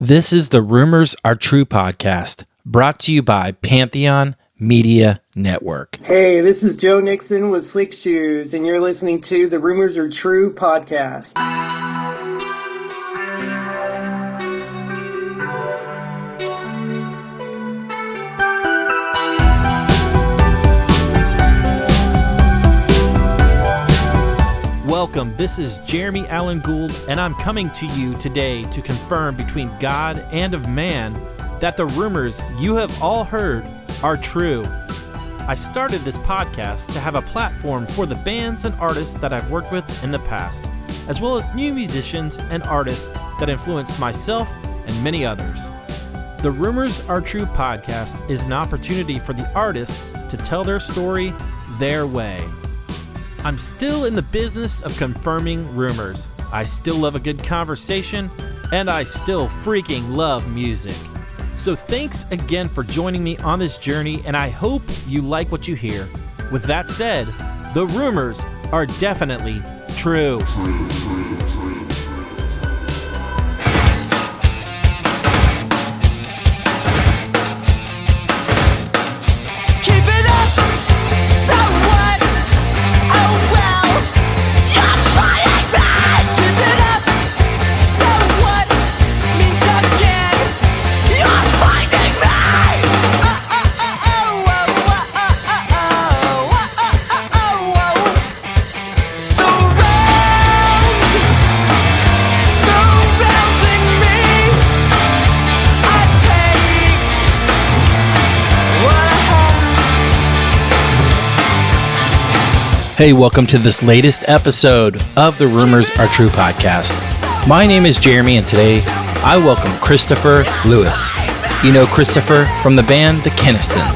This is the Rumors Are True podcast, brought to you by Pantheon Media Network. Hey, this is Joe Nixon with Slick Shoes, and you're listening to the Rumors Are True podcast. Welcome, this is Jeremy Allen Gould, and I'm coming to you today to confirm between God and of man that the rumors you have all heard are true. I started this podcast to have a platform for the bands and artists that I've worked with in the past, as well as new musicians and artists that influenced myself and many others. The Rumors Are True podcast is an opportunity for the artists to tell their story their way. I'm still in the business of confirming rumors. I still love a good conversation, and I still freaking love music. So thanks again for joining me on this journey, and I hope you like what you hear. With that said, the rumors are definitely true. Hey, welcome to this latest episode of the Rumors Are True podcast. My name is Jeremy, and today I welcome Christopher Lewis. You know Christopher from the band the Kinison.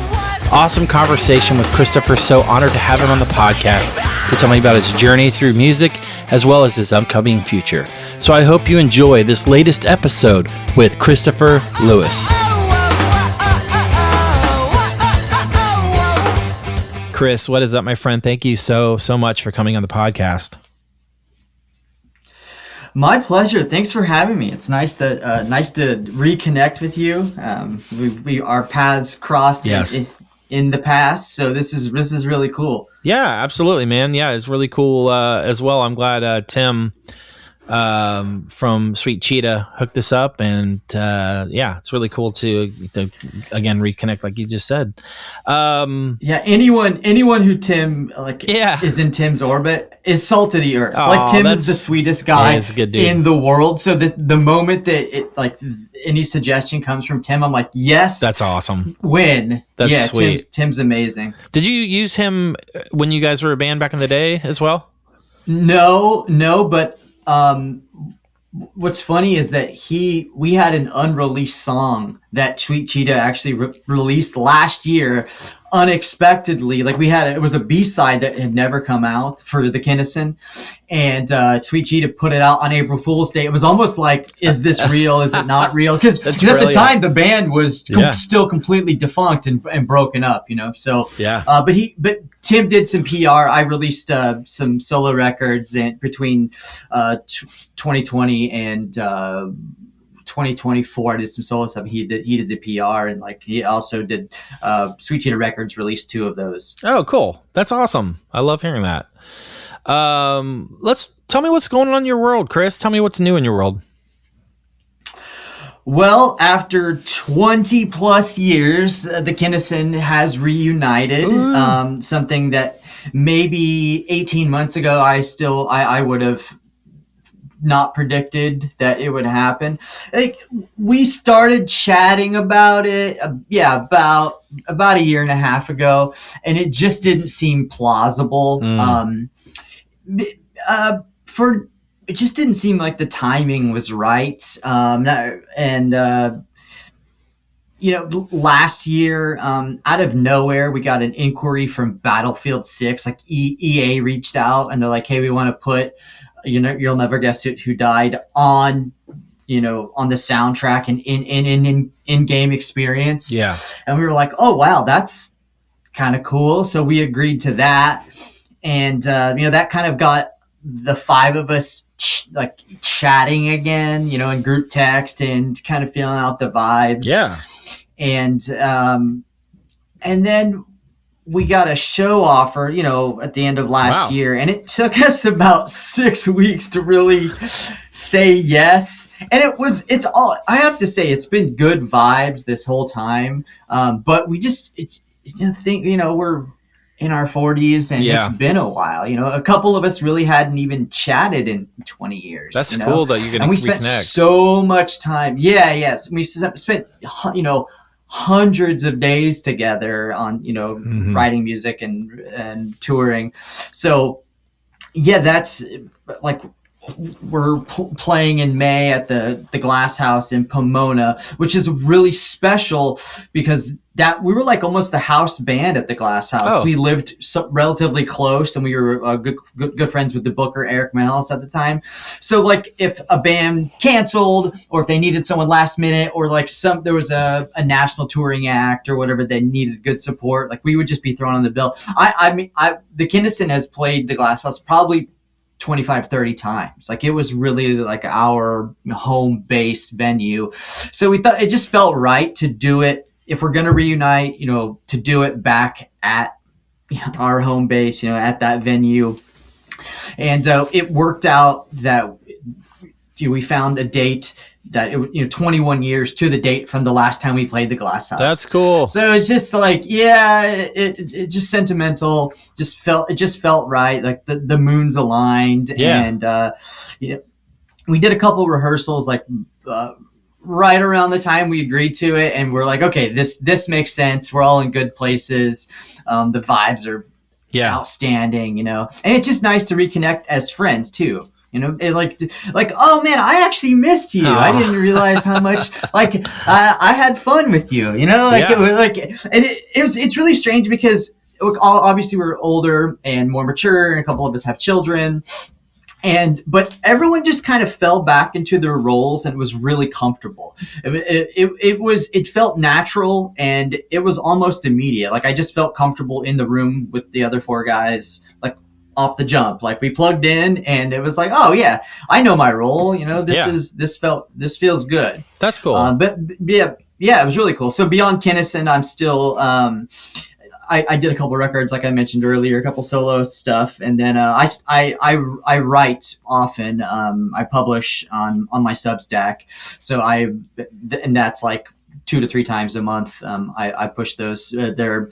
Awesome conversation with Christopher, so honored to have him on the podcast to tell me about his journey through music as well as his upcoming future. So I hope you enjoy this latest episode with Christopher Lewis. Chris, what is up, my friend? Thank you so much for coming on the podcast. My pleasure. Thanks for having me. It's nice to reconnect with you. Our paths crossed in the past, so this is really cool. Yeah, absolutely, man. Yeah, it's really cool as well. I'm glad Tim from Sweet Cheetah hooked us up, and it's really cool to again reconnect, like you just said. Anyone who Tim is in Tim's orbit is salt of the earth. Tim is the sweetest guy in the world. So the moment that any suggestion comes from Tim, I'm like, yes, that's awesome. That's sweet. Tim's amazing. Did you use him when you guys were a band back in the day as well? No, but what's funny is that we had an unreleased song that Sweet Cheetah actually released last year unexpectedly. It was a B-side that had never come out for the Kinison, and Sweet Cheetah put it out on April Fool's Day. It was almost like, is this real? Is it not real? Because at the time the band was still completely defunct and broken up, So but Tim did some PR. I released some solo records between 2020 and 2024. I did some solo stuff. He did the PR, and he also did Sweet Cheetah Records released 2 of those. Oh, cool. That's awesome. I love hearing that. Tell me what's going on in your world, Chris. Tell me what's new in your world. Well, after 20 plus years, the Kinison has reunited. Something that maybe 18 months ago I would have not predicted that it would happen. We started chatting about it about a year and a half ago, and it just didn't seem plausible. It just didn't seem like the timing was right. Last year, out of nowhere, we got an inquiry from Battlefield 6. EA reached out, and they're like, "Hey, we want to put, You'll Never Guess Who Died on the soundtrack and in-game experience." Yeah. And we were like, "Oh, wow, that's kind of cool." So we agreed to that. And, that kind of got the 5 of us like chatting again, in group text and kind of feeling out the vibes. Yeah. And then we got a show offer, at the end of last year, and it took us about 6 weeks to really say yes. And I have to say, it's been good vibes this whole time. But we're in our 40s and it's been a while. A couple of us really hadn't even chatted in 20 years. That's cool that you can. And we spent so much time. Yes, we spent hundreds of days together on writing music and touring. So that's like we're playing in May at the Glass House in Pomona, which is really special because we were like almost the house band at the Glass House. Oh. We lived relatively close, and we were good friends with the booker Eric Miles at the time. So like if a band canceled, or if they needed someone last minute, or like there was a national touring act or whatever that needed good support, like we would just be thrown on the bill. The Kinison has played the Glass House probably 25, 30 times. Like it was really like our home-based venue. So we thought it just felt right to do it. If we're going to reunite, to do it back at our home base, at that venue. And it worked out that we found a date that 21 years to the date from the last time we played the Glass House. That's cool. So it's just like, it just sentimental. It just felt right. Like the moons aligned. Yeah. And we did a couple rehearsals like right around the time we agreed to it, and we're like, okay, this makes sense. We're all in good places. The vibes are outstanding, and it's just nice to reconnect as friends too. Oh man, I actually missed you. I didn't realize how much I had fun with you. It's really strange because obviously we're older and more mature, and a couple of us have children. But everyone just kind of fell back into their roles and was really comfortable. It felt natural, and it was almost immediate. Like I just felt comfortable in the room with the other four guys, like off the jump. Like we plugged in, and it was like, oh yeah, I know my role. This feels good. That's cool. But it was really cool. So beyond Kinison, I'm still. I did a couple records, like I mentioned earlier, a couple solo stuff, and then I write often. I publish on my Substack, so and that's like 2 to 3 times a month. I push those. They're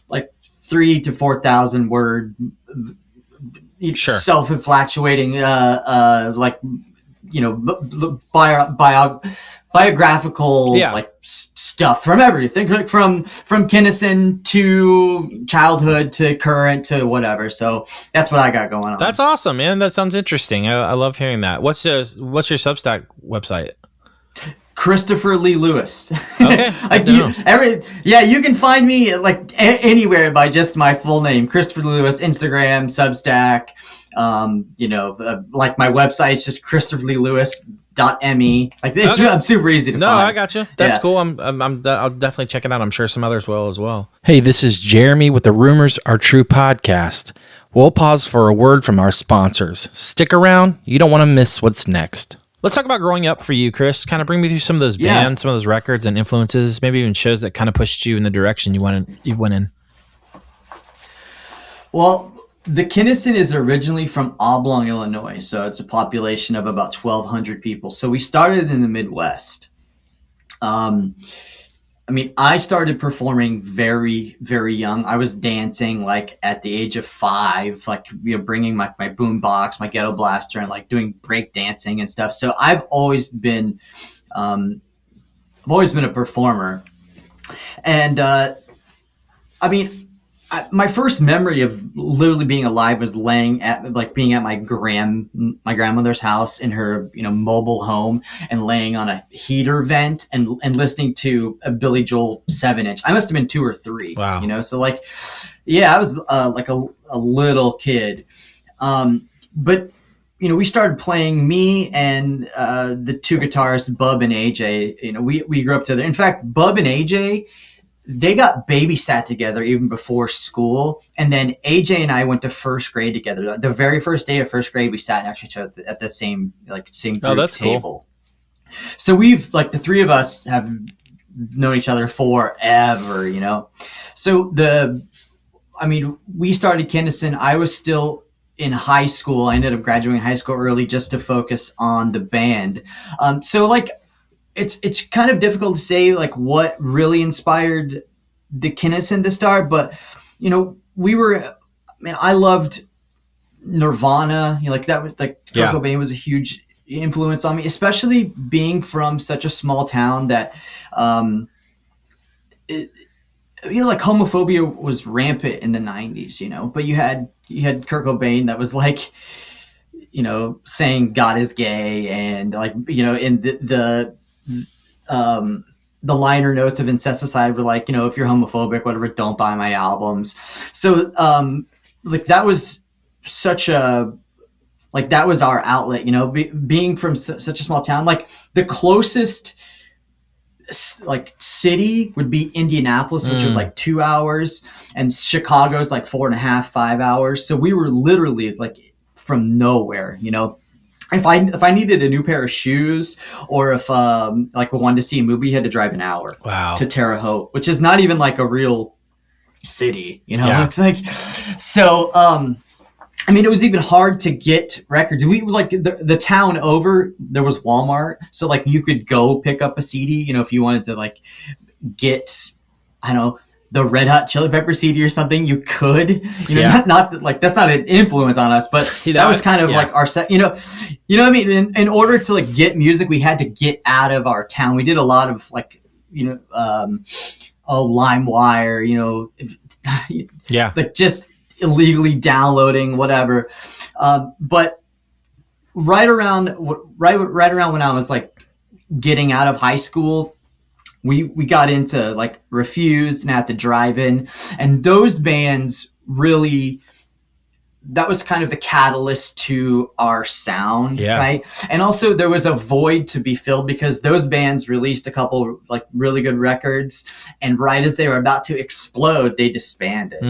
like 3,000 to 4,000 word, self-inflatuating, biographical stuff from everything, like from Kinison to childhood to current to whatever. So that's what I got going on. That's awesome, man. That sounds interesting. I love hearing that. What's your Substack website? Christopher Lee Lewis. Okay. You can find me anywhere by just my full name, Christopher Lee Lewis. Instagram, Substack. Like my website is just ChristopherLeeLewis.me. I'm super easy to find. I got you. That's cool. I'll definitely check it out. I'm sure some others will as well. Hey, this is Jeremy with the Rumors Are True podcast. We'll pause for a word from our sponsors. Stick around. You don't want to miss what's next. Let's talk about growing up for you, Chris. Kind of bring me through some of those bands, some of those records and influences, maybe even shows that kind of pushed you in the direction you went in. Well, the Kinison is originally from Oblong, Illinois, so it's a population of about 1,200 people. So we started in the Midwest. I started performing very, very young. I was dancing like at the age of 5, bringing my boom box, my ghetto blaster, and like doing break dancing and stuff. So I've always been a performer. And my first memory of literally being alive was being at my grandmother's house in her mobile home, and laying on a heater vent and listening to a Billy Joel 7-inch. I must have been 2 or 3. Wow. I was like a little kid. But we started playing, me and the 2 guitarists, Bub and AJ. We grew up together. In fact, Bub and AJ, they got babysat together even before school. And then AJ and I went to first grade together. The very first day of first grade, we sat next to each other at the same group that's table. Cool. So we've the three of us have known each other forever, So we started Kinison. I was still in high school. I ended up graduating high school early just to focus on the band. It's kind of difficult to say what really inspired the Kinison to start, but I loved Nirvana. That was Kurt Cobain was a huge influence on me, especially being from such a small town that homophobia was rampant in the 90s, but you had Kurt Cobain that was saying God is gay, and in the liner notes of Incesticide were if you're homophobic, whatever, don't buy my albums. So that was such a that was our outlet, being from such a small town. The closest city would be Indianapolis, which was 2 hours, and Chicago's 4.5, 5 hours. So we were literally from nowhere, If I needed a new pair of shoes, or if we wanted to see a movie, we had to drive an hour to Terre Haute, which is not even a real city, It's it was even hard to get records. We the town over, there was Walmart, so you could go pick up a CD, if you wanted to get, I don't know, the Red Hot Chili Pepper CD or something, you could, not that's not an influence on us, but that was kind of our set, what I mean? In order to get music, we had to get out of our town. We did a lot of LimeWire, just illegally downloading whatever. But right around when I was getting out of high school, we got into Refused and At the Drive-In, and those bands really, that was kind of the catalyst to our sound, right? And also there was a void to be filled because those bands released a couple really good records, and right as they were about to explode, they disbanded,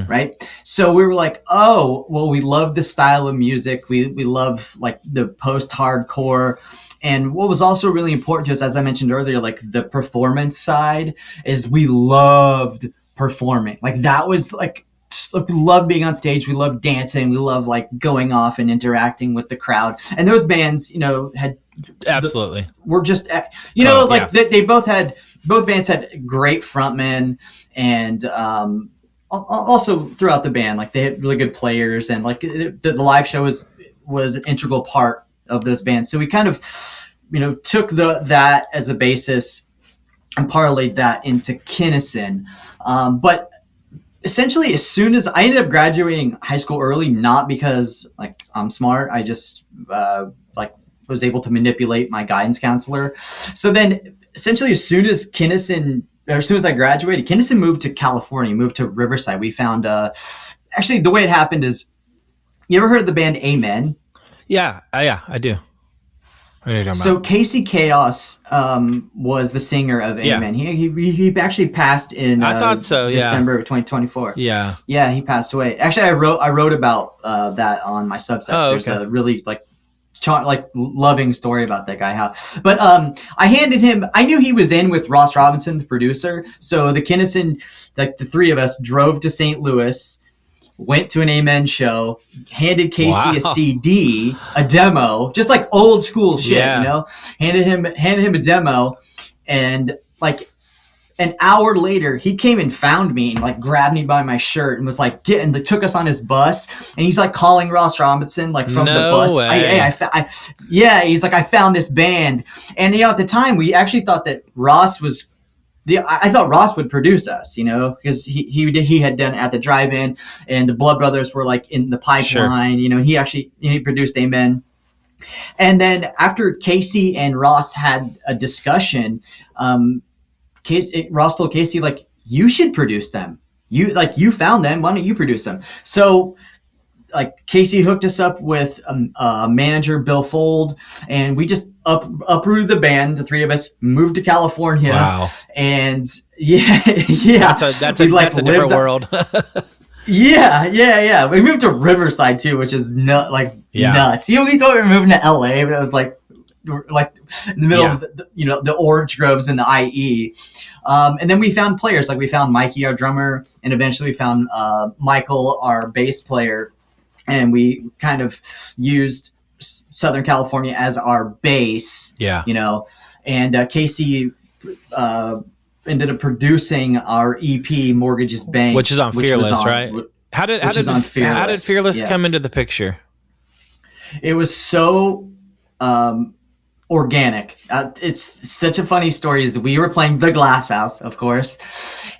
right? So we were oh, well, we love the style of music. We love the post-hardcore. And what was also really important to us, as I mentioned earlier, the performance side, is we loved performing. That was we loved being on stage. We loved dancing. We loved going off and interacting with the crowd. And those bands, had absolutely were just both bands had great frontmen, and also throughout the band, they had really good players, and the live show was an integral part of those bands. So we kind of took that as a basis and parlayed that into Kinison. But essentially, as soon as I ended up graduating high school early, not because I'm smart, I just was able to manipulate my guidance counselor. So then essentially as soon as I graduated, Kinison moved to California, moved to Riverside. We found actually the way it happened is, you ever heard of the band Amen? Yeah, I do. So Casey Chaos was the singer of Amen. He actually passed in I thought so, December of 2024. Yeah, he passed away. Actually, I wrote about that on my Substack. There's a really loving story about that guy. But I handed him. I knew he was in with Ross Robinson, the producer. So the Kinison, the three of us drove to St. Louis, went to an Amen show, handed Casey a CD, a demo, just old school shit, handed him a demo, and an hour later, he came and found me and grabbed me by my shirt and was and took us on his bus, and he's calling Ross Robinson from the bus. He's I found this band, and at the time we actually thought that Ross was. I thought Ross would produce us, because he had done At the Drive-In, and the Blood Brothers were in the pipeline, he actually he produced Amen. And then after Casey and Ross had a discussion, Ross told Casey you should produce them. You found them, why don't you produce them? So like Casey hooked us up with manager Bill Fold, and we just uprooted the band. The three of us moved to California. Wow. And yeah. That's a different world. Yeah. We moved to Riverside too, which is nuts. You know, we thought we were moving to LA, but it was like in the middle of the orange groves and the IE. And then we found players, like we found Mikey, our drummer, and eventually we found Michael, our bass player, and we kind of used Southern California as our base. Yeah, you know, and Casey ended up producing our EP Mortgages Bank, which is on Fearless, right? How did Fearless come into the picture? It was so organic. It's such a funny story. Is we were playing the Glass House, of course,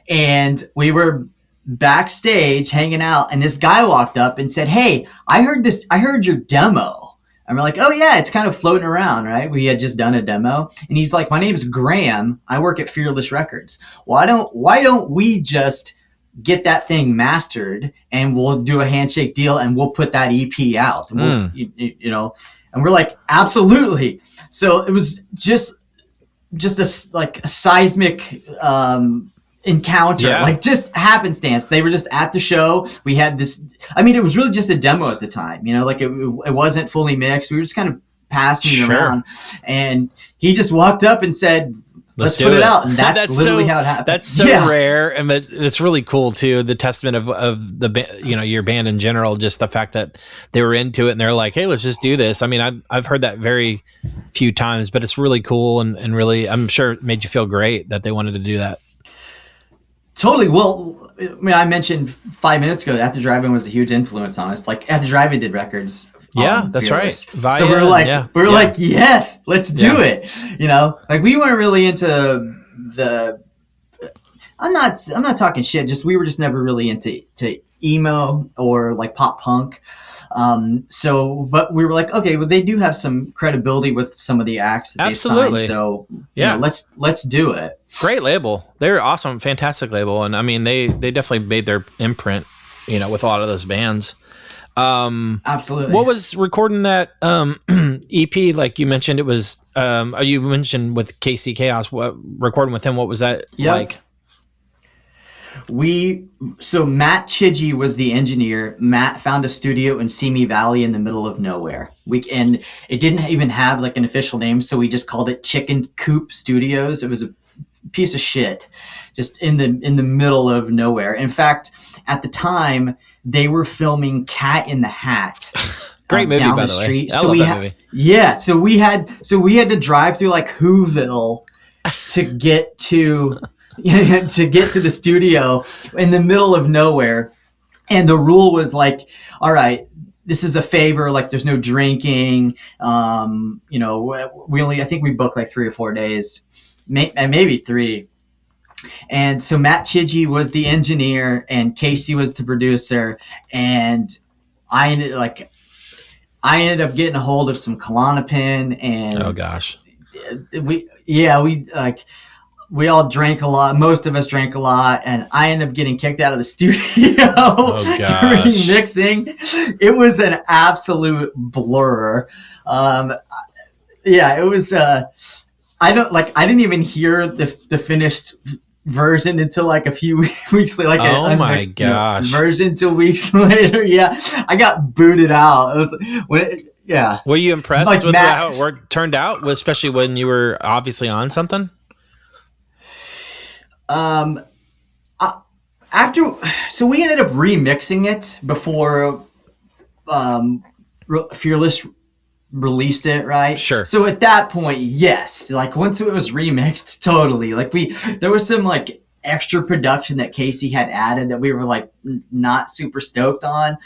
and we were backstage hanging out, and this guy walked up and said, "Hey, I heard your demo." And we're like, "Oh yeah, it's kind of floating around, right?" We had just done a demo, and he's like, "My name's Graham. I work at Fearless Records. Why don't we just get that thing mastered, and we'll do a handshake deal, and we'll put that EP out?" And we'll, you know, and we're like, "Absolutely." So it was just a seismic encounter, like just happenstance. They were just at the show. We had this, I mean, it was really just a demo at the time, you know, like it wasn't fully mixed. We were just kind of passing it around, and he just walked up and said, let's put it out. And that's literally how it happened. That's so rare. And it's really cool too. The testament of the, you know, your band in general, just the fact that they were into it and they're like, hey, let's just do this. I mean, I've heard that very few times, but it's really cool. And really, I'm sure it made you feel great that they wanted to do that. Totally. Well, I mean, I mentioned 5 minutes ago, At the Drive-In was a huge influence on us. Like At the Drive-In did records. Yeah, that's Fearless. right. Via, so we were like, yes, let's do it. You know, like we weren't really into the. I'm not talking shit. Just we were just never really into emo or like pop punk. But we were like, okay, well, they do have some credibility with some of the acts that they've signed. So you know, let's do it. Great label. They're awesome, fantastic label, and I mean they definitely made their imprint, you know, with a lot of those bands. Absolutely. What was recording that EP? Like you mentioned, it was you mentioned with KC Chaos. What recording with him? What was that like? So Matt Chidgey was the engineer. Matt found a studio in Simi Valley in the middle of nowhere. And it didn't even have like an official name, so we just called it Chicken Coop Studios. It was a piece of shit, just in the middle of nowhere. In fact, at the time, they were filming Cat in the Hat. Great movie, down by the the street. way. I love that movie. Yeah, so we had to drive through like Whoville to get to the studio in the middle of nowhere. And the rule was like, all right, this is a favor, like there's no drinking. You know, I think we booked like 3 or 4 days, maybe 3. And so Matt Chidgey was the engineer and Casey was the producer. And I ended up getting a hold of some Klonopin, and oh gosh, we all drank a lot. Most of us drank a lot, and I ended up getting kicked out of the studio during mixing. It was an absolute blur. It was. I didn't even hear the finished version until like a few weeks later. Like oh my gosh, version until weeks later. Yeah, I got booted out. It was Were you impressed with how it turned out, especially when you were obviously on something? So we ended up remixing it before Fearless released it, right? Sure. So at that point, yes, like once it was remixed, totally. Like there was some like extra production that Casey had added that we were like not super stoked on,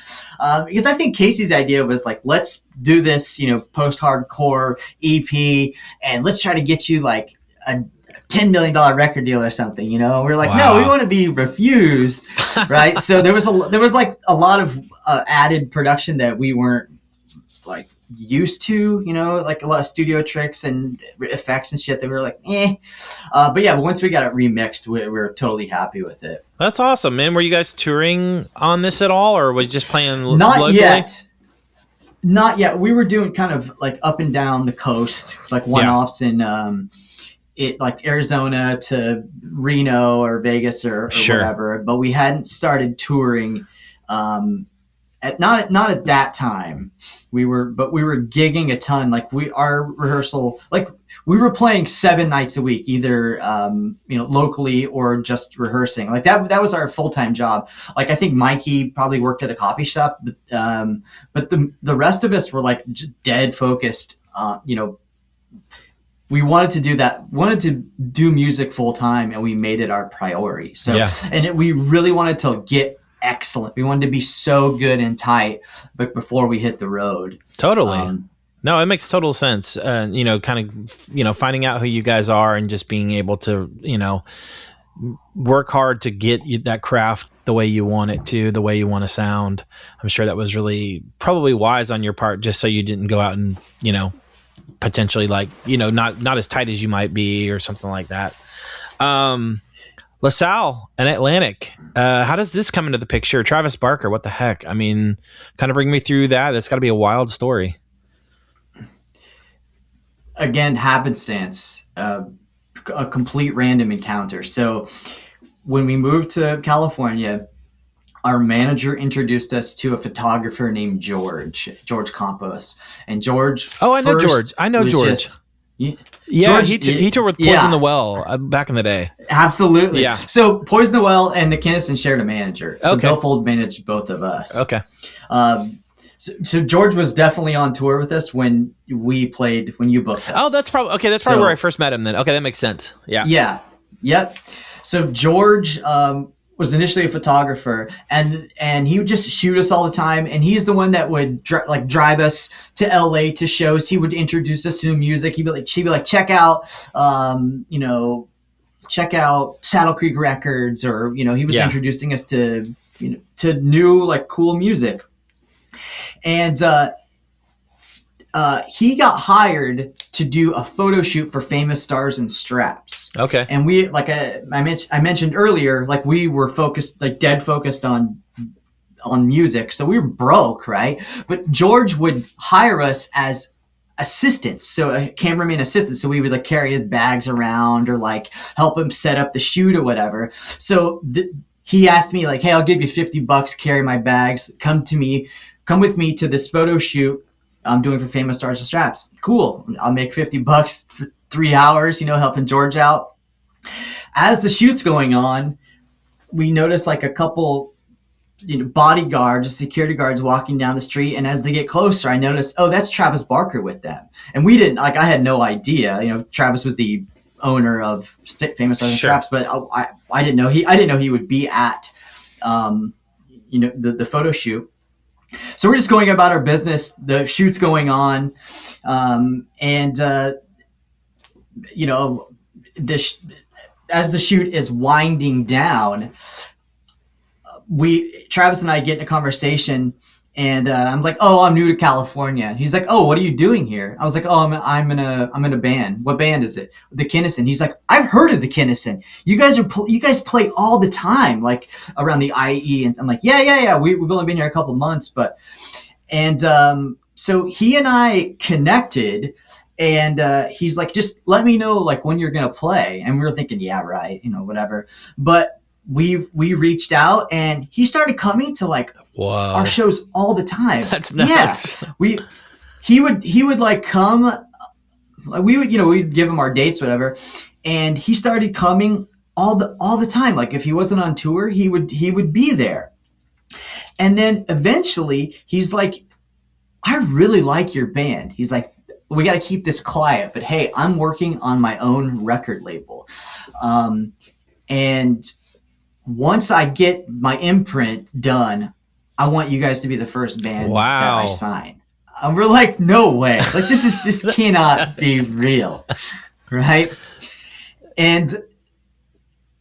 because I think Casey's idea was like, let's do this, you know, post-hardcore EP, and let's try to get you like a $10 million record deal or something, you know. We're like, no, we want to be refused, right? So there was like a lot of added production that we weren't like used to, like a lot of studio tricks and effects and shit that we were like, eh. But yeah, once we got it remixed, we were totally happy with it. That's awesome, man. Were you guys touring on this at all, or were you just playing locally? Not yet. We were doing kind of like up and down the coast, like one-offs in like Arizona to Reno or Vegas or whatever. But we hadn't started touring not at that time. We were gigging a ton. Like our rehearsal, like we were playing 7 nights a week, either locally or just rehearsing. Like that was our full-time job. Like I think Mikey probably worked at a coffee shop, but the rest of us were like just dead focused. We wanted to do music full time, and we made it our priority. So we really wanted to get excellent. We wanted to be so good and tight, but before we hit the road. Totally. No, it makes total sense. Kind of, finding out who you guys are and just being able to, work hard to get that craft the way you want it to, the way you want to sound. I'm sure that was really probably wise on your part, just so you didn't go out and, potentially like, not as tight as you might be or something like that. LaSalle and Atlantic. How does this come into the picture? Travis Barker, what the heck? I mean, kind of bring me through that. That's got to be a wild story. Again, happenstance, a complete random encounter. So when we moved to California, our manager introduced us to a photographer named George Campos. And George... Oh, I know George. George. George, he toured with Poison the Well back in the day. Absolutely. Yeah. So Poison the Well and the Kinison shared a manager. So Bill Fold managed both of us. Okay. So George was definitely on tour with us when you booked us. Oh, that's probably where I first met him then. Okay, that makes sense. Yeah. Yeah. Yep. So George was initially a photographer, and he would just shoot us all the time. And he's the one that would drive us to LA to shows. He would introduce us to new music. She'd be like, check out Saddle Creek Records, or he was introducing us to new like cool music. And he got hired to do a photo shoot for Famous Stars and Straps. Okay. And we, like I mentioned earlier, like we were dead focused on music. So we were broke, right? But George would hire us as assistants, so a cameraman assistant. So we would like carry his bags around or like help him set up the shoot or whatever. So he asked me like, hey, I'll give you $50, carry my bags, come with me to this photo shoot I'm doing for Famous Stars and Straps. Cool. I'll make $50 for 3 hours, helping George out. As the shoot's going on, we notice like a couple, bodyguards, security guards walking down the street. And as they get closer, I notice, oh, that's Travis Barker with them. And we didn't, I had no idea, Travis was the owner of Famous Stars and Straps, but I didn't know he would be at, the photo shoot. So we're just going about our business. The shoot's going on, as the shoot is winding down, Travis and I get in a conversation, and I'm like, "Oh, I'm new to California." He's like, "Oh, what are you doing here?" I was like, "Oh, I'm in a band." "What band is it?" "The Kinison." He's like, "I've heard of the Kinison. You guys play all the time, like around the IE." And I'm like, "Yeah. We've only been here a couple months, but." And so he and I connected, and he's like, "Just let me know like when you're gonna play." And we were thinking, "Yeah, right, whatever." But we reached out, and he started coming to like our shows all the time. That's nuts. Yeah. He would like come. We'd give him our dates, whatever, and he started coming all the time. Like if he wasn't on tour, he would be there. And then eventually he's like, "I really like your band." He's like, "We got to keep this quiet, but hey, I'm working on my own record label. And once I get my imprint done, I want you guys to be the first band that I sign." And we're like, "No way. Like this cannot be real." Right. And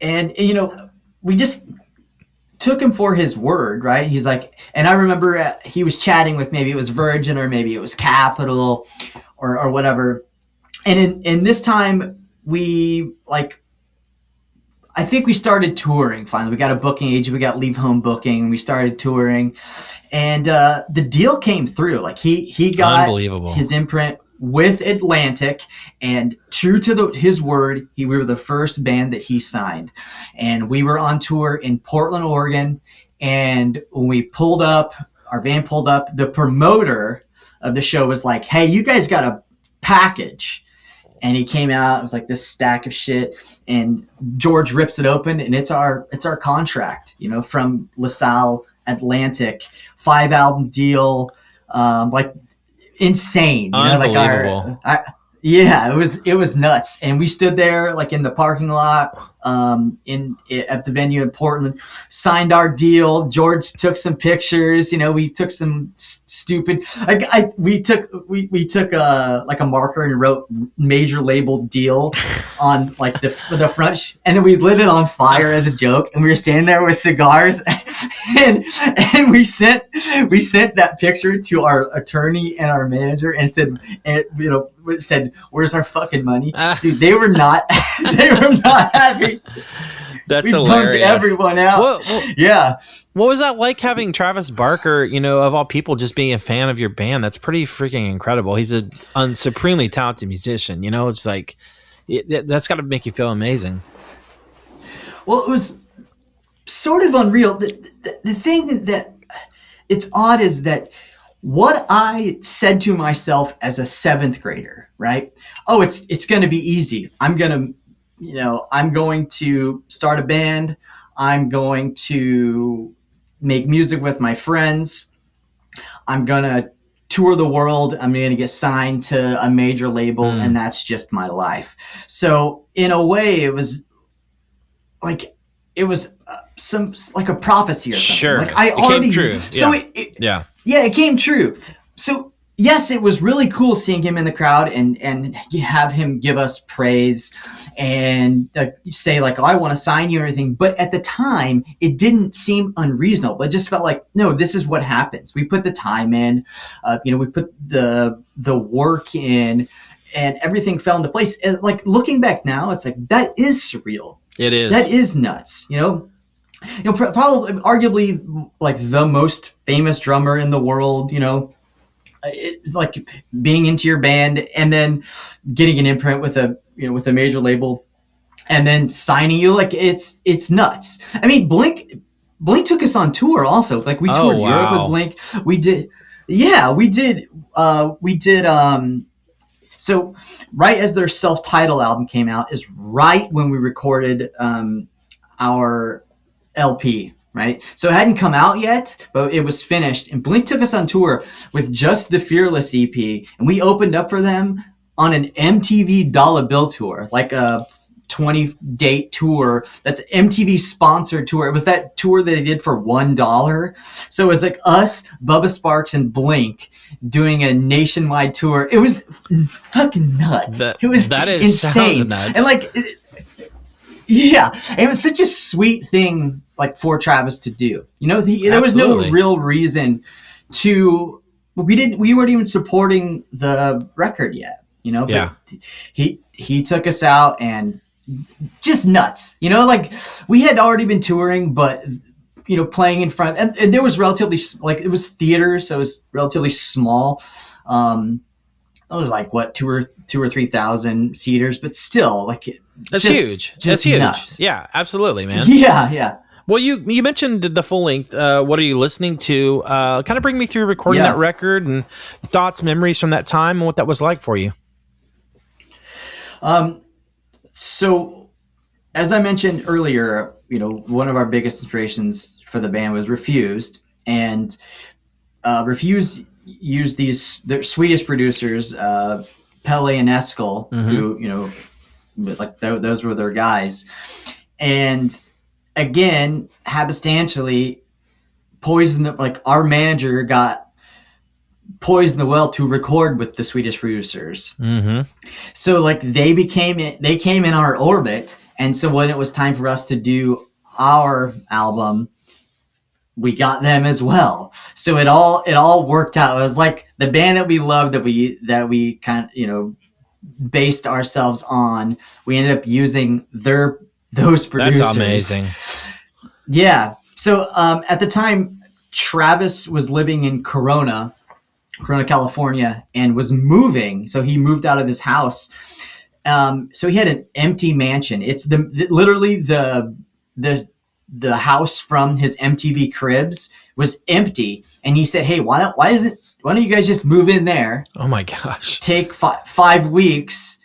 we just, took him for his word, right? He's like, and I remember he was chatting with, maybe it was Virgin or maybe it was Capital or whatever. And in this time, I think we started touring finally. We got a booking agent, we got Leave Home Booking, we started touring, and the deal came through. Like he got his imprint with Atlantic, and true to his word, we were the first band that he signed. And we were on tour in Portland, Oregon, and when we pulled up, our van pulled up, the promoter of the show was like, "Hey, you guys got a package." And he came out, it was like this stack of shit, and George rips it open, and it's our contract, from LaSalle Atlantic, 5-album deal, like insane. Unbelievable. Yeah, it was nuts. And we stood there like in the parking lot at the venue in Portland, signed our deal. George took some pictures. We took some stupid. We took like a marker and wrote major label deal on like the front, and then we lit it on fire as a joke. And we were standing there with cigars, and we sent that picture to our attorney and our manager and said, "Where's our fucking money?" Dude, they were not happy. That's we hilarious. Bumped everyone out. Yeah. What was that like, having Travis Barker, of all people, just being a fan of your band? That's pretty freaking incredible. He's a supremely talented musician. It's like that's got to make you feel amazing. Well, it was sort of unreal. The thing that it's odd is that what I said to myself as a 7th grader, right? Oh, it's going to be easy. I'm going to start a band. I'm going to make music with my friends. I'm going to tour the world. I'm going to get signed to a major label, and that's just my life. So in a way, it was some like a prophecy or something. Sure. Like it came true. So yeah. It came true. So yes, it was really cool seeing him in the crowd and have him give us praise and say like, "Oh, I want to sign you," and everything. But at the time, it didn't seem unreasonable. It just felt like, no, this is what happens. We put the time in, we put the work in, and everything fell into place. And like looking back now, it's like, that is surreal. It is. That is nuts. Probably arguably like the most famous drummer in the world, it's like being into your band and then getting an imprint with a major label and then signing you, like it's nuts. I mean, Blink took us on tour also. Like we toured Europe with Blink. We did. So right as their self-titled album came out is right when we recorded our LP, right? So it hadn't come out yet, but it was finished. And Blink took us on tour with just the Fearless EP, and we opened up for them on an MTV dollar bill tour, like a 20-date tour. That's MTV sponsored tour. It was that tour that they did for $1. So it was like us, Bubba Sparks, and Blink doing a nationwide tour. It was fucking nuts. That is insane. Sounds nuts. And like, it was such a sweet thing, like for Travis to do. There was no real reason to. We weren't even supporting the record yet. But he took us out and just nuts. Like we had already been touring, but playing in front, and there was relatively it was theater, so it was relatively small. It was like what 2,000 or 3,000 seaters, but still like. That's huge. That's huge. Nuts. Yeah, absolutely, man. Yeah. Well, you mentioned the full length. What are you listening to? Kind of bring me through recording that record and thoughts, memories from that time, and what that was like for you. So, as I mentioned earlier, one of our biggest inspirations for the band was Refused, and Refused used their Swedish producers, Pelle and Eskil, who like those were their guys, and again, happenstantially, our manager got poisoned the well to record with the Swedish producers. Mm-hmm. So like they came in our orbit, and so when it was time for us to do our album, we got them as well. So it all worked out. It was like the band that we loved, that we kind of, based ourselves on. We ended up using those producers. That's amazing. Yeah. So at the time, Travis was living in Corona, California, and was moving. So he moved out of his house. So he had an empty mansion. It's literally the house from his MTV Cribs was empty. And he said, "Hey, why don't you guys just move in there? Oh my gosh. Take 5 weeks,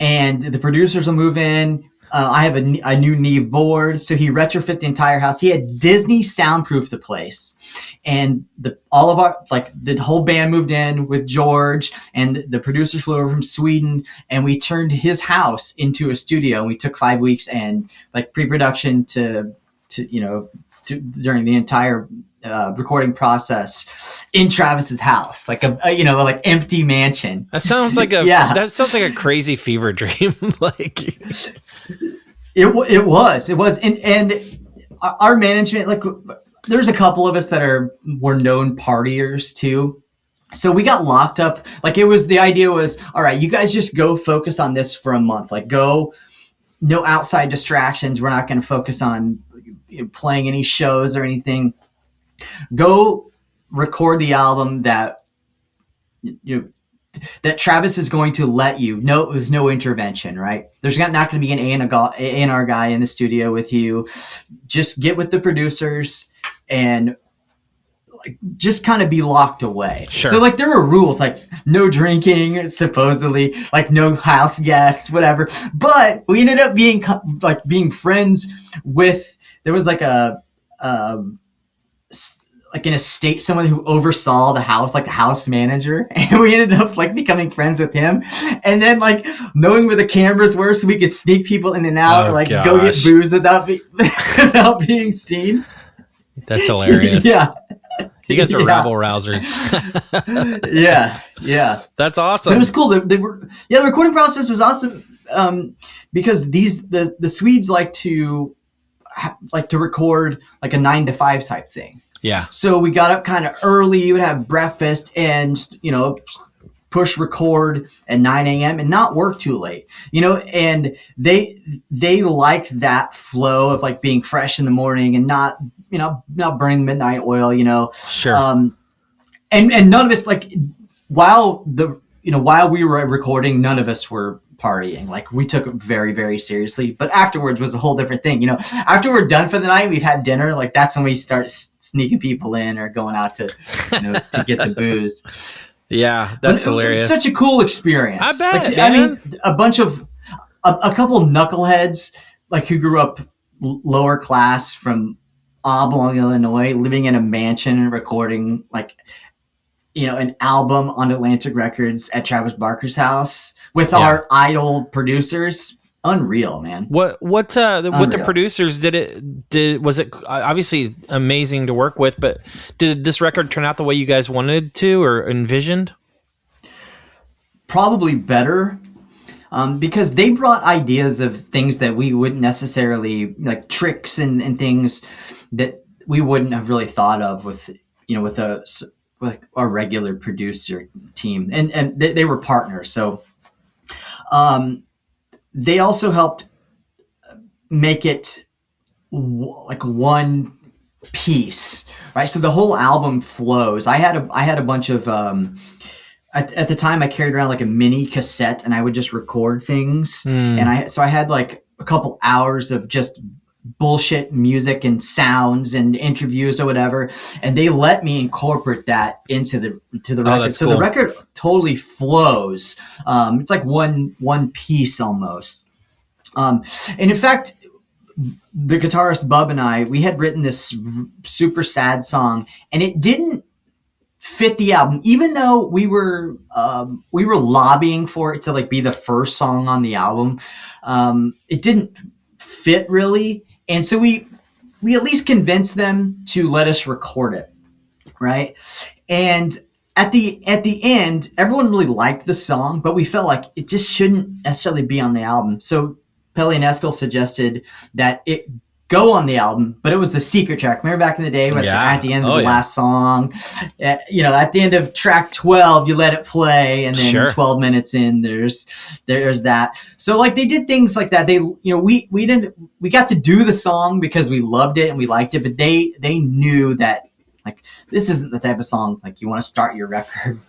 and the producers will move in. I have a new Neve board." So he retrofit the entire house. He had Disney soundproof the place, and the whole band moved in with George, and the producers flew over from Sweden, and we turned his house into a studio. And we took 5 weeks and like pre-production to during the entire recording process in Travis's house, like like empty mansion. That sounds like that sounds like a crazy fever dream. Like it was, and our management, like there's a couple of us that were known partiers too. So we got locked up. Like the idea was, all right, you guys just go focus on this for a month. Like no outside distractions. We're not going to focus on playing any shows or anything. Go record the album that Travis is going to let you know, with no intervention, right? There's not going to be an A&R guy in the studio with you. Just get with the producers and like just kind of be locked away. Sure. So like there were rules, like no drinking, supposedly, like no house guests, whatever. But we ended up being friends with. There was like like an estate, someone who oversaw the house, like the house manager, and we ended up like becoming friends with him. And then like knowing where the cameras were, so we could sneak people in and out, go get booze without being seen. That's hilarious. Yeah. You guys are rabble rousers. Yeah. That's awesome. But it was cool. The recording process was awesome because the Swedes like to record like a 9 to 5 type thing. Yeah. So we got up kind of early. You would have breakfast and push record at 9 a.m. and not work too late. And they liked that flow of like being fresh in the morning and not burning midnight oil. Sure. And none of us, like, while we were recording, none of us were partying. Like we took it very, very seriously, but afterwards was a whole different thing. After we're done for the night, we've had dinner, like that's when we start sneaking people in or going out to to get the booze. Yeah, that's hilarious. It's such a cool experience. I bet. I mean, a couple knowledgeheads like who grew up lower class from Oblong, Illinois, living in a mansion and recording like an album on Atlantic Records at Travis Barker's house with our idol producers. Unreal, man. With the producers, was it obviously amazing to work with, but did this record turn out the way you guys wanted to or envisioned? Probably better. Because they brought ideas of things that we wouldn't necessarily, like tricks and things that we wouldn't have really thought of with our regular producer team, and they were partners. So, they also helped make it like one piece, right? So the whole album flows. I had a bunch of, at the time I carried around like a mini cassette and I would just record things. And I had like a couple hours of just bullshit music and sounds and interviews or whatever. And they let me incorporate that into the record. So cool. The record totally flows. It's like one piece almost. And in fact, the guitarist Bub and I, we had written this super sad song and it didn't fit the album, even though we were lobbying for it to like be the first song on the album. It didn't fit really, and so we at least convinced them to let us record it, right? And at the end, everyone really liked the song, but we felt like it just shouldn't necessarily be on the album. So Pelle and Eskil suggested that it go on the album, but it was the secret track. Remember back in the day, at the end of the last song, at the end of track 12, you let it play, and then 12 minutes in, there's that. So like they did things like that. They, we got to do the song because we loved it and we liked it, but they knew that like this isn't the type of song like you want to start your record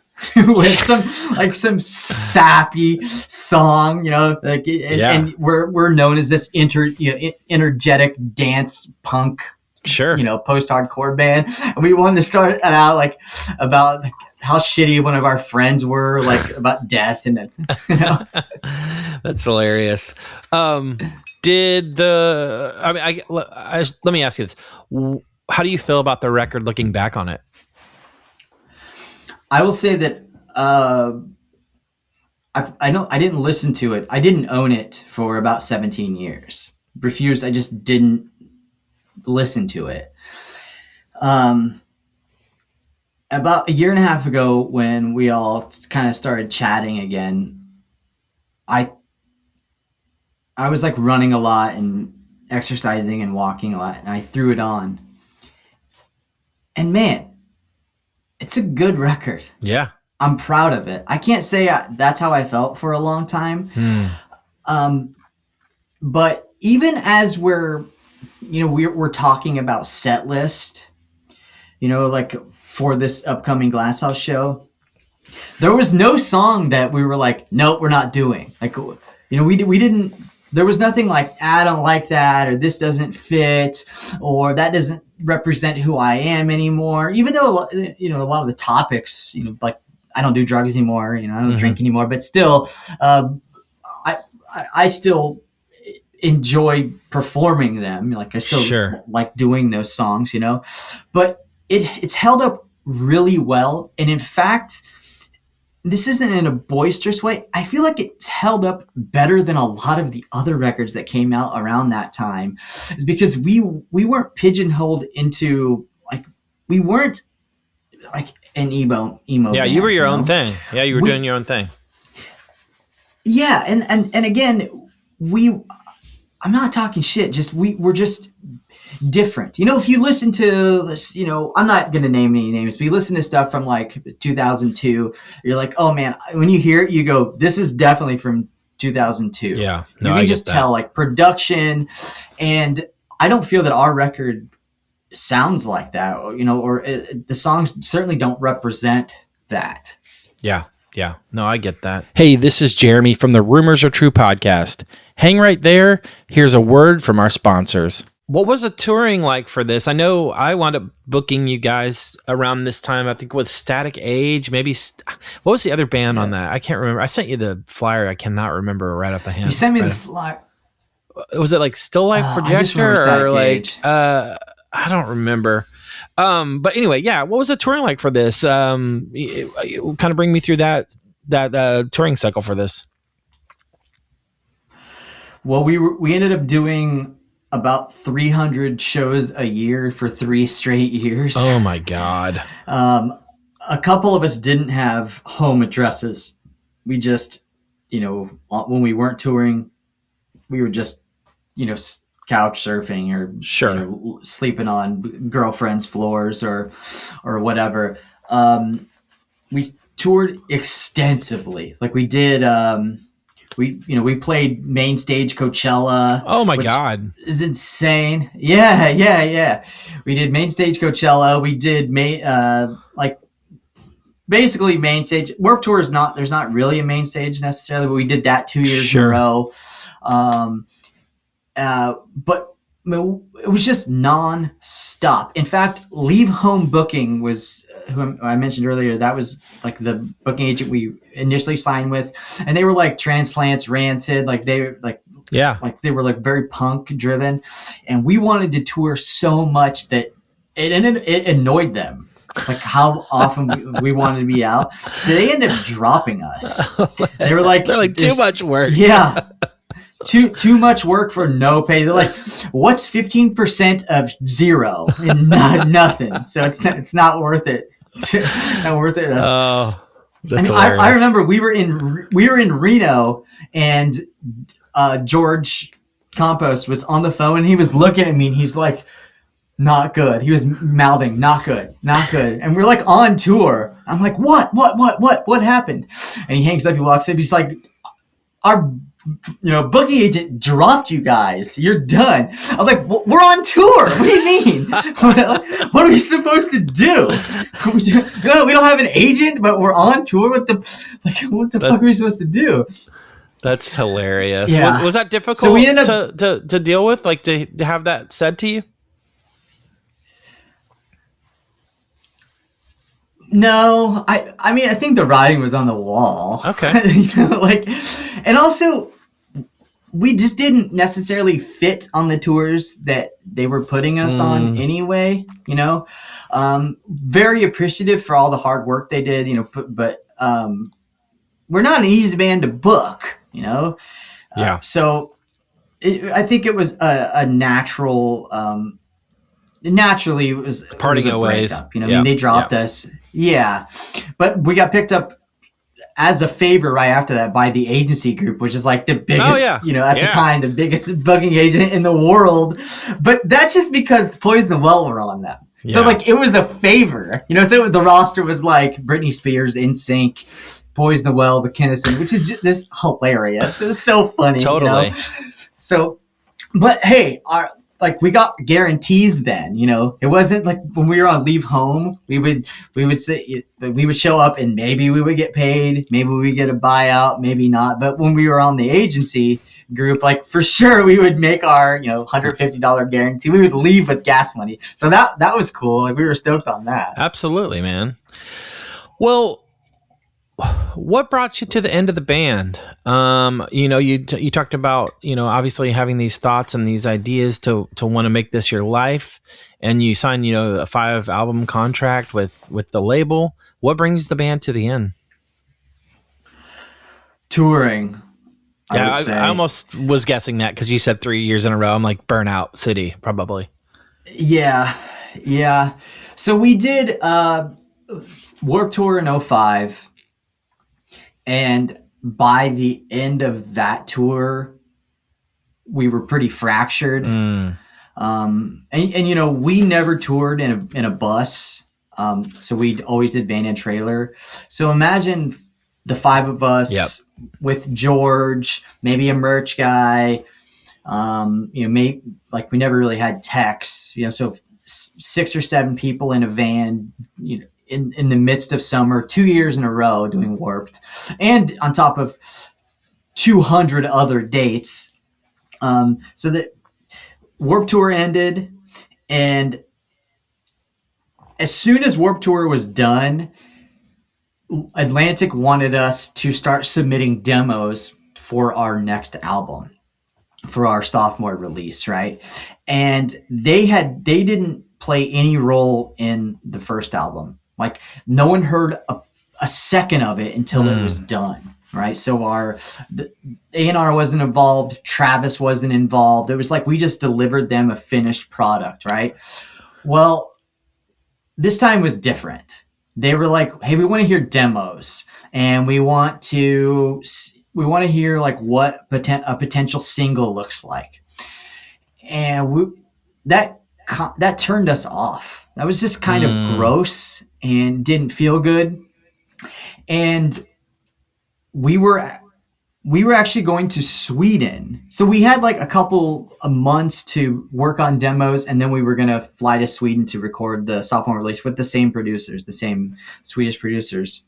with some sappy song, and we're known as this energetic dance punk, post-hardcore band, and we wanted to start it out like about like how shitty one of our friends were, like about death, and That's hilarious. Let me ask you this: how do you feel about the record looking back on it? I will say that I didn't listen to it. I didn't own it for about 17 years. Refused. I just didn't listen to it. About a year and a half ago, when we all kind of started chatting again, I was like running a lot and exercising and walking a lot, and I threw it on. And man, it's a good record. Yeah. I'm proud of it. I can't say that's how I felt for a long time. But even as we're talking about set list, like for this upcoming Glasshouse show, there was no song that we were like, nope, we're not doing. Like, we didn't, there was nothing like, I don't like that, or this doesn't fit, or that doesn't represent who I am anymore. Even though, a lot of the topics, like I don't do drugs anymore, I don't drink anymore, but still, I still enjoy performing them. Like I still like doing those songs, but it's held up really well. And in fact, this isn't in a boisterous way. I feel like it's held up better than a lot of the other records that came out around that time. It's because we weren't pigeonholed into like, we weren't like an emo. Yeah, band, you were your own thing. Yeah, you were doing your own thing. Yeah, and again, I'm not talking shit. Just we're just different. If you listen to, I'm not going to name any names, but you listen to stuff from like 2002, you're like, oh man, when you hear it, you go, this is definitely from 2002. Yeah. No, you can just tell like production. And I don't feel that our record sounds like that, or the songs certainly don't represent that. Yeah. No, I get that. Hey, this is Jeremy from the Rumors Are True podcast. Hang right there. Here's a word from our sponsors. What was the touring like for this? I know I wound up booking you guys around this time, I think with Static Age, maybe. What was the other band on that? I can't remember. I sent you the flyer. I cannot remember right off the hand. You sent me the flyer. Was it like Still Life Projector or like, Age. I don't remember. But anyway, yeah. What was the touring like for this? Kind of bring me through that touring cycle for this. Well, we ended up doing about 300 shows a year for 3 straight years. Oh my God. A couple of us didn't have home addresses. We just, when we weren't touring, we were just, couch surfing or sleeping on girlfriends' floors or whatever. We toured extensely. Like we did, we played main stage Coachella. Oh my God. Is insane. Yeah. We did main stage Coachella. We did basically main stage. Warped Tour is not, there's not really a main stage necessarily, but we did that 2 years in a row. But it was just non-stop. In fact, Leave Home Booking was who I mentioned earlier. That was like the booking agent we initially signed with, and they were like Transplants, Rancid, like they were like like very punk driven, and we wanted to tour so much that it annoyed them. Like how often we wanted to be out, so they ended up dropping us. They were like, they're like too much work. Yeah. Too much work for no pay. They're like, what's 15% of zero? And nothing. So it's not worth it. Not worth it. Oh, that's hilarious. I remember we were in Reno, and George Compost was on the phone and he was looking at me and he's like, not good. He was mouthing, not good, not good. And we're like on tour. I'm like, what happened? And he hangs up, he walks in, he's like, our booking agent dropped you guys. You're done. I'm like, we're on tour. What do you mean? What are we supposed to do? We don't have an agent, but we're on tour. What the fuck are we supposed to do? That's hilarious. Yeah. Was that difficult So we end up, to deal with, like to have that said to you? No, I mean, I think the writing was on the wall. Okay. And also we just didn't necessarily fit on the tours that they were putting us on anyway, very appreciative for all the hard work they did, but we're not an easy band to book, Yeah. So I think it was a natural, naturally it was Parting of ways. I mean, they dropped us. Yeah. But we got picked up as a favor right after that by the agency group, which is like the biggest, at the time, the biggest booking agent in the world. But that's just because Poison the Well were on them. So like it was a favor, so the roster was like Britney Spears, NSYNC, Poison the Well, the Kinison, which is just this hilarious. It was so funny. Totally. So, but hey, we got guarantees then, it wasn't like when we were on Leave Home, we would show up and maybe we would get paid, maybe we would get a buyout, maybe not. But when we were on the agency group, like for sure we would make our, $150 guarantee. We would leave with gas money. So that was cool. Like we were stoked on that. Absolutely, man. Well, what brought you to the end of the band? You talked about, obviously having these thoughts and these ideas to want to make this your life, and you signed, a 5-album contract with the label. What brings the band to the end? Touring. I almost was guessing that because you said 3 years in a row. I'm like, Burnout City, probably. Yeah. So we did Warped Tour in 2005. And by the end of that tour, we were pretty fractured. And we never toured in a bus. So we always did van and trailer. So imagine the 5 of us with George, maybe a merch guy. Maybe like we never really had techs. So 6 or 7 people in a van. In the midst of summer, 2 years in a row doing Warped, and on top of 200 other dates. So that Warped Tour ended, and as soon as Warped Tour was done, Atlantic wanted us to start submitting demos for our next album, for our sophomore release, right? And they didn't play any role in the first album. Like no one heard a second of it until it was done, right? So the A&R wasn't involved, Travis wasn't involved. It was like we just delivered them a finished product, right? Well, this time was different. They were like, "Hey, we want to hear demos, and we want to hear like what a potential single looks like," and that turned us off. That was just kind of gross and didn't feel good. And we were actually going to Sweden. So we had like a couple of months to work on demos, and then we were going to fly to Sweden to record the sophomore release with the same producers, the same Swedish producers.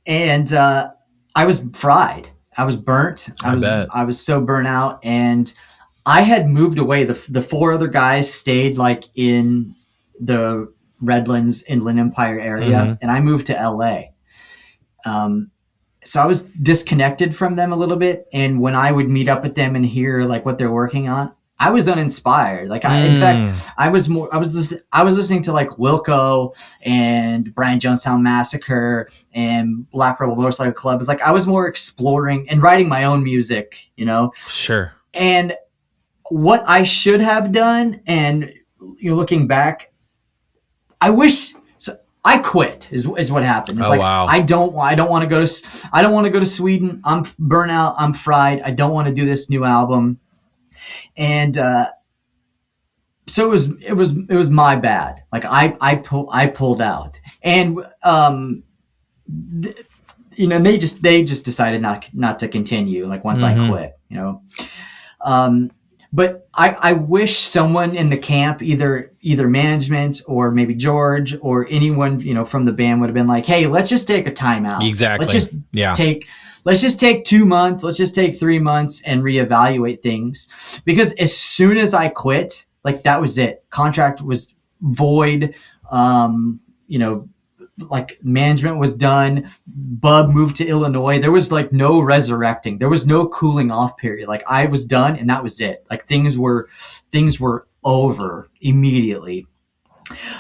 And I was fried. I was burnt. I was so burnt out, and I had moved away. The 4 other guys stayed like in the Redlands Inland Empire area, and I moved to LA. So I was disconnected from them a little bit, and when I would meet up with them and hear like what they're working on, I was uninspired. Like in fact, I was listening to like Wilco and Brian Jonestown Massacre and Black Rebel Motorcycle Club. It's like I was more exploring and writing my own music, Sure. And what I should have done, and looking back, I quit is what happened. It's wow. I don't want to go to Sweden. I'm burnt out. I'm fried. I don't want to do this new album. And so it was my bad. Like I pulled out, and they just decided not to continue. Like once I quit, but I wish someone in the camp, either management or maybe George or anyone, from the band would have been like, hey, let's just take a timeout. Exactly. Let's just take 2 months. Let's just take 3 months and reevaluate things. Because as soon as I quit, like that was it. Contract was void. Like management was done. Bub moved to Illinois. There was like no resurrecting. There was no cooling off period. Like I was done and that was it. Like things were over immediately.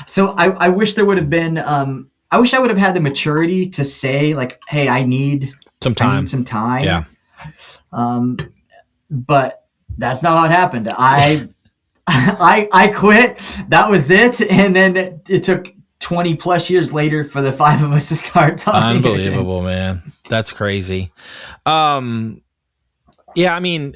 So I wish there would have been, I wish I would have had the maturity to say like, hey, I need some time. Yeah. But that's not how it happened. I quit. That was it. And then it took 20 plus years later for the 5 of us to start talking. Unbelievable, man. That's crazy. Yeah, I mean,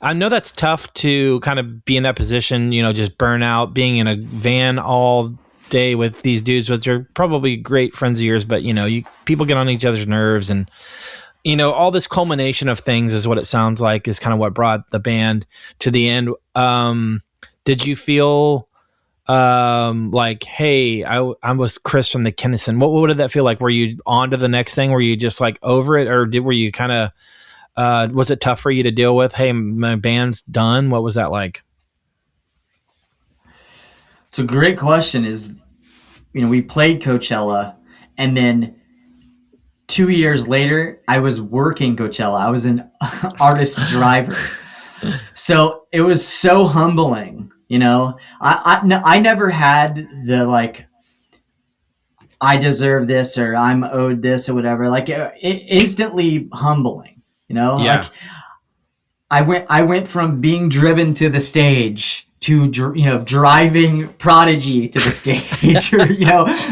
I know that's tough to kind of be in that position, just burn out, being in a van all day with these dudes, which are probably great friends of yours, but people get on each other's nerves, and all this culmination of things is what it sounds like is kind of what brought the band to the end. Did you feel like, hey, I was Chris from the Kinison? What did that feel like? Were you on to the next thing? Were you just like over it, or were you kind of was it tough for you to deal with? Hey, my band's done. What was that like? It's a great question. We played Coachella, and then 2 years later, I was working Coachella. I was an artist driver. So it was so humbling. I never had the like, I deserve this or I'm owed this or whatever. Like it instantly humbling. Yeah. Like I went from being driven to the stage to driving Prodigy to the stage, or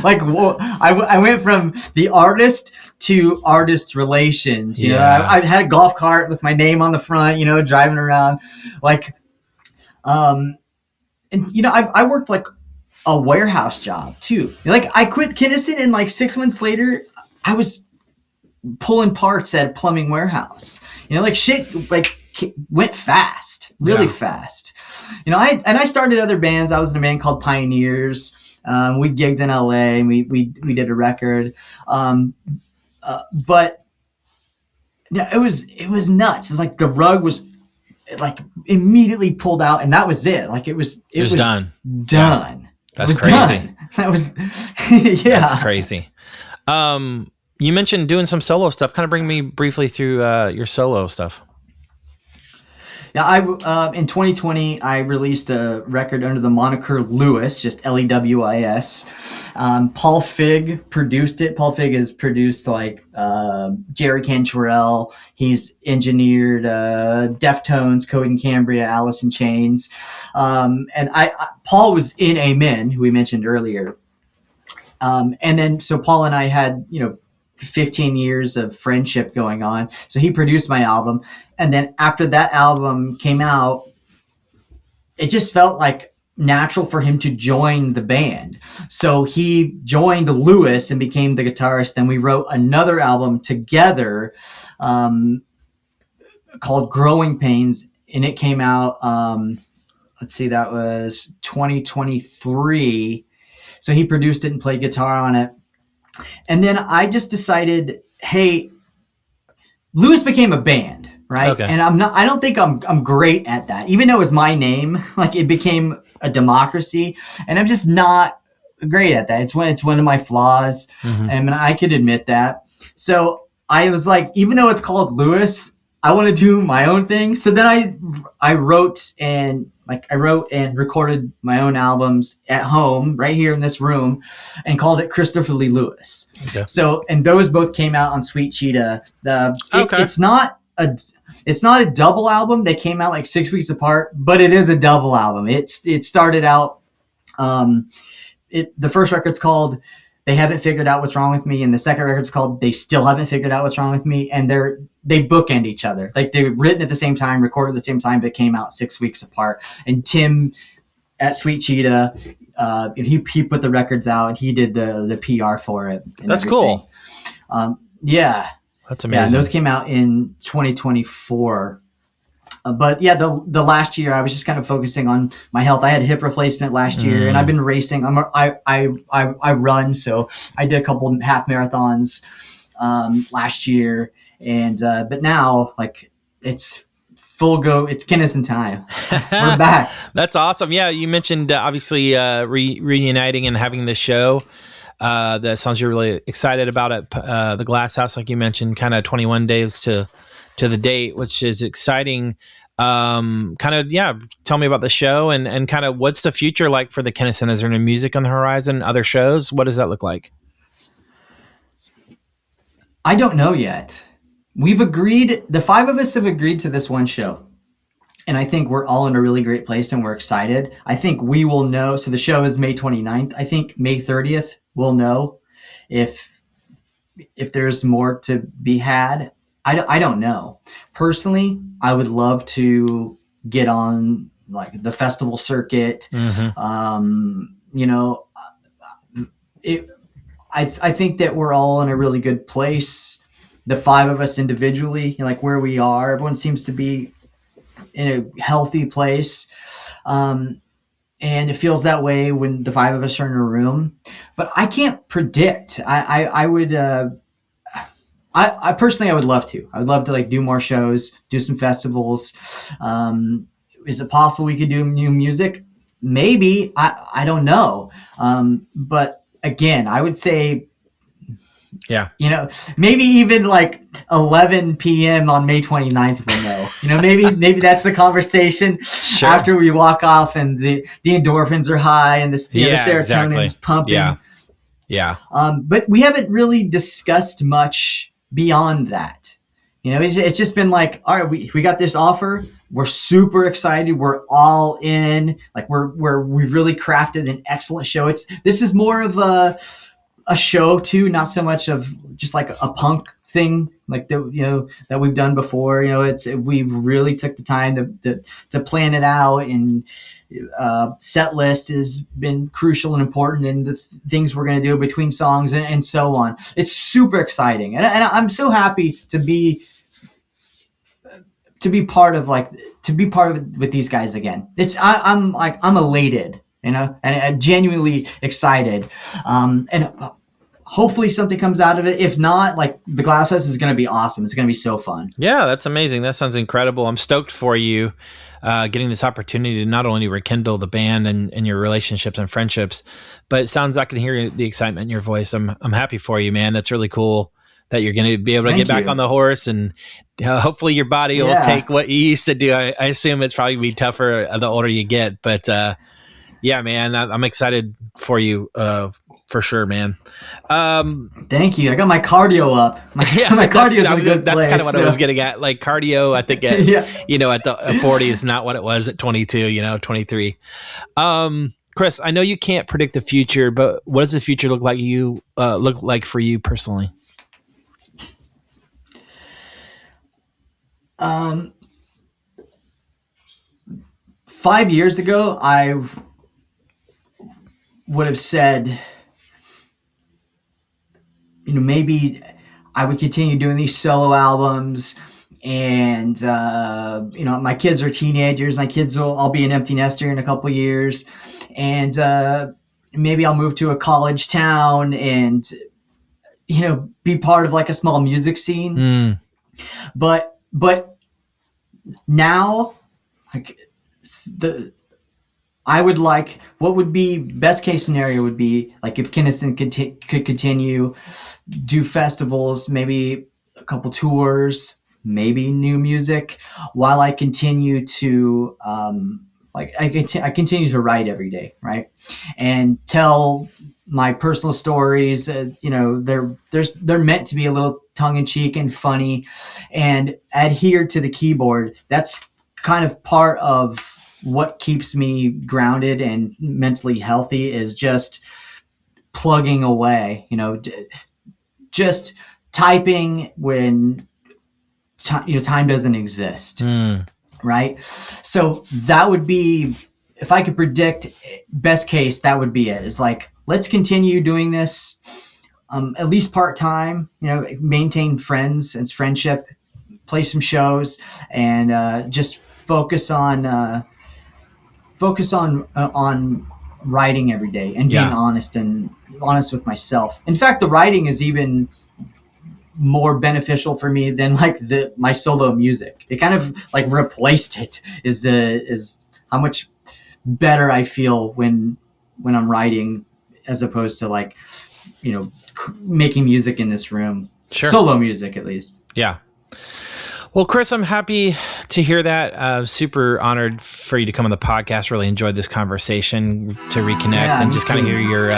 like I went from the artist to artist relations. I had a golf cart with my name on the front, driving around, like, and I worked like a warehouse job too. Like I quit Kinison, and like 6 months later, I was pulling parts at a plumbing warehouse. Like shit, like went fast, really fast. I started other bands. I was in a band called Pioneers. We gigged in LA, and we did a record. But yeah, it was nuts. It was like the rug was like immediately pulled out, and that was it. Like it was done. Done. That's crazy. Done. That was yeah. That's crazy. You mentioned doing some solo stuff. Kind of bring me briefly through your solo stuff. Yeah, in 2020, I released a record under the moniker Lewis, just Lewis. Paul Fig produced it. Paul Fig has produced like Jerry Cantrell. He's engineered Deftones, Code and Cambria, Alice in Chains. And Paul was in Amen, who we mentioned earlier. And then so Paul and I had, 15 years of friendship going on. So he produced my album. And then after that album came out, it just felt like natural for him to join the band. So he joined Lewis and became the guitarist. Then we wrote another album together called Growing Pains. And it came out, that was 2023. So he produced it and played guitar on it. And then I just decided, hey, Lewis became a band, right? Okay. And I don't think I'm great at that. Even though it's my name, like it became a democracy, and I'm just not great at that. It's one of my flaws, and I could admit that. So I was like, even though it's called Lewis, I want to do my own thing. So then I wrote and recorded my own albums at home, right here in this room, and called it Christopher Lee Lewis. Okay. So, and those both came out on Sweet Cheetah. It's not a double album. They came out like 6 weeks apart, but it is a double album. It started out, the first record's called They Haven't Figured Out What's Wrong With Me, and the second record's called They Still Haven't Figured Out What's Wrong With Me, and they bookend each other. Like they were written at the same time, recorded at the same time, but came out 6 weeks apart. And Tim at Sweet Cheetah, he put the records out, and he did the PR for it. That's everything. cool. Yeah. That's amazing. Yeah, and those came out in 2024. But yeah, the last year I was just kind of focusing on my health. I had hip replacement last year, and I've been racing. I run, so I did a couple half marathons last year, and but now like it's full go. It's Kinison time. We're back. That's awesome. Yeah, you mentioned obviously reuniting and having this show. That sounds you're really excited about it. The Glass House, like you mentioned, kind of 21 days to the date, which is exciting. Tell me about the show and kind of what's the future like for the Kinison? Is there any music on the horizon, other shows? What does that look like? I don't know yet. We've agreed, the five of us have agreed to this one show. And I think we're all in a really great place and we're excited. I think we will know. So the show is May 29th. I think May 30th we'll know if there's more to be had. I don't know. Personally, I would love to get on like the festival circuit. Mm-hmm. I think that we're all in a really good place. The five of us individually, like where we are, everyone seems to be in a healthy place. And it feels that way when the five of us are in a room, but I can't predict. I personally, I would love to. I would love to like do more shows, do some festivals. Is it possible we could do new music? Maybe. I don't know. But again, I would say, yeah, maybe even like 11 p.m. on May 29th, we'll know. Maybe that's the conversation after we walk off and the endorphins are high and the serotonin's pumping. Yeah. But we haven't really discussed much beyond that. It's just been like, all right, we got this offer. We're super excited. We're all in. Like we've really crafted an excellent show. This is more of a show too, not so much of just like a punk thing like that we've done before. We've really took the time to plan it out, and set list has been crucial and important in the things we're going to do between songs and so on. It's super exciting, and I'm so happy to be part of it with these guys again. I'm elated, and I'm genuinely excited, and hopefully something comes out of it. If not, like the Glass House is going to be awesome. It's going to be so fun. Yeah, that's amazing. That sounds incredible. I'm stoked for you getting this opportunity to not only rekindle the band and your relationships and friendships, but it sounds, I can hear the excitement in your voice. I'm happy for you, man. That's really cool that you're going to be able to get back on the horse, and hopefully your body will take what you used to do. I assume it's probably be tougher the older you get, but yeah, man, I'm excited for you. For sure, man. Thank you. I got my cardio up. My cardio is in a good place. That's kind of what I was getting at. Like cardio, I think at the 40 is not what it was at 22, 23. Chris, I know you can't predict the future, but what does the future look like for you personally? 5 years ago, I would have said, maybe I would continue doing these solo albums, and my kids are teenagers. My kids I'll be an empty nester in a couple years, and maybe I'll move to a college town and be part of like a small music scene. But now, like what would be best case scenario would be like if Kinison could continue, do festivals, maybe a couple tours, maybe new music, while I continue to I continue to write every day, right, and tell my personal stories. They're meant to be a little tongue in cheek and funny, and adhere to the keyboard. That's kind of part of what keeps me grounded and mentally healthy, is just plugging away, just typing when time doesn't exist. Right? So that would be, if I could predict best case, that would be it. It's like, let's continue doing this, at least part-time, maintain friends and friendship, play some shows, and just focus on writing every day and being honest with myself. In fact, the writing is even more beneficial for me than like my solo music. It kind of like replaced it. Is how much better I feel when I'm writing, as opposed to like making music in this room. Sure. Solo music, at least. Yeah. Well, Chris, I'm happy to hear that. Super honored for you to come on the podcast. Really enjoyed this conversation, to reconnect and just kind of hear your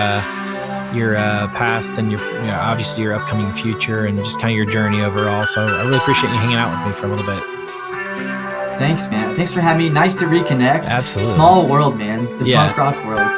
past and your obviously your upcoming future and just kind of your journey overall. So I really appreciate you hanging out with me for a little bit. Thanks, man. Thanks for having me. Nice to reconnect. Absolutely. Small world, man. The punk rock world.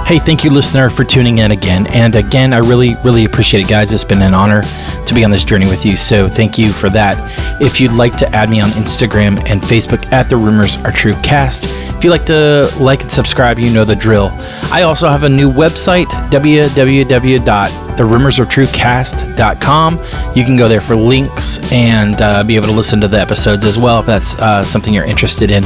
Hey, thank you, listener, for tuning in again. And again, I really, really appreciate it, guys. It's been an honor to be on this journey with you. So thank you for that. If you'd like to add me on Instagram and Facebook at The Rumors Are True Cast. If you'd like to like and subscribe, you know the drill. I also have a new website, www.therumorsartruecast.com. You can go there for links and be able to listen to the episodes as well if that's something you're interested in.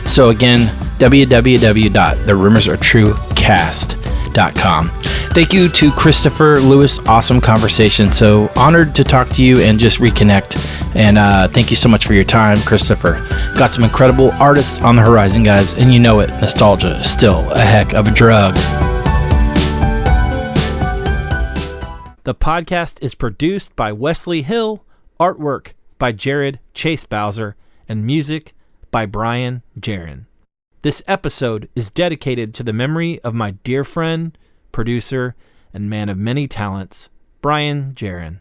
So again, www.therumorsartruecast.com. Thank you to Christopher Lewis. Awesome conversation. So honored to talk to you and just reconnect. And thank you so much for your time, Christopher. Got some incredible artists on the horizon, guys. And you know it, nostalgia is still a heck of a drug. The podcast is produced by Wesley Hill, artwork by Jared Chase Bowser, and music by Brian Jaron. This episode is dedicated to the memory of my dear friend, producer, and man of many talents, Brian Jaron.